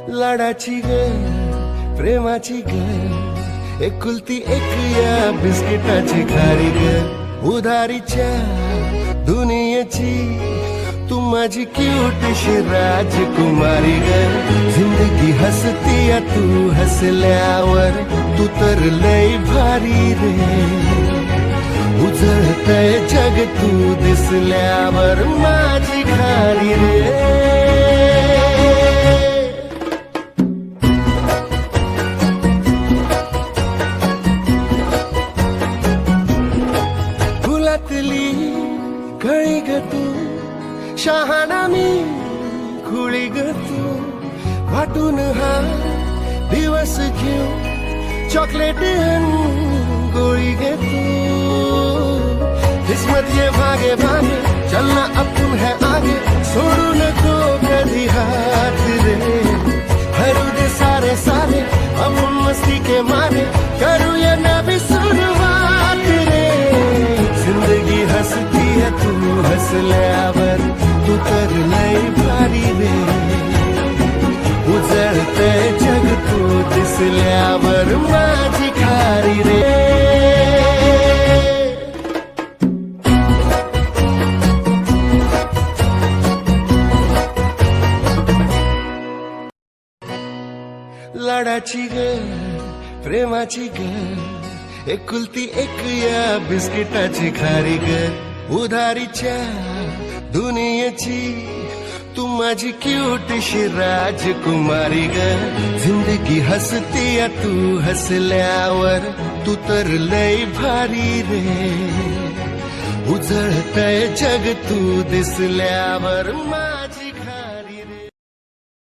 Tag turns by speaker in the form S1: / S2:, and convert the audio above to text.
S1: लाडाची ग प्रेमाची ग एकुलती एक या बिस्किटाची खारी ग उधारीच्या दुनियेची तू माझी क्यूटशी राजकुमारी ग जिंदगी हसती या तू हसल्यावर तू तर लय भारी रे उजळतय जग तू दिसल्यावर माझी खारी रे फुलातली कळी ग तू शहाणा मी खुळी ग तू वाटून हा दिवस घेऊ चॉकलेट गोळी ग तू किस्मत ये भागे भागे चलना अपन है आगे छोड़ू नको कभी हाथ रे हरू दे सारे सारे अपन मस्ती के मारे करूँ ये नवी शुरुआत रे जिंदगी हंसती है तू हंसल्यावर तू तर लय भारी रे उजळते जग तू दिसल्यावर माझी खारी रे लाडाची ग प्रेमाची ग एकुलती एक या बिस्किटाची खारी ग उधारीच्या दुनियेची तू माझी क्यूटशी राजकुमारी ग जिंदगी हसती या तू हसल्यावर तू तर लय भारी रे उजळतय जग तू दिसल्यावर